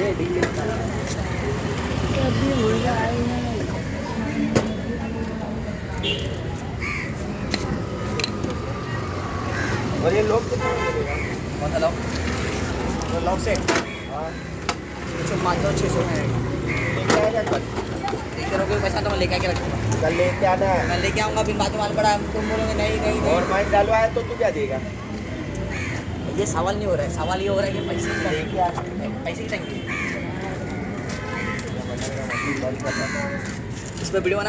अभी मुर्गा आएगा नहीं। और ये लॉक कितना में मिलेगा? कौन सा लॉक? तो लॉक से हाँ 500-600 में रहेगा। लेके आएगा कल? देखते रहोगे पैसा तो मैं लेके आके रखूँगा। कल लेके आना है मैं लेके आऊँगा, फिर बाद में माल पड़ा तुम बोलोगे नहीं नहीं और माइक डालवाया तो तू क्या देगा? ये सवाल नहीं हो रहा है, सवाल ये हो रहा है कि पैसे की लेके आना पैसे की टंकी। बंद करना। इस पर वीडियो बना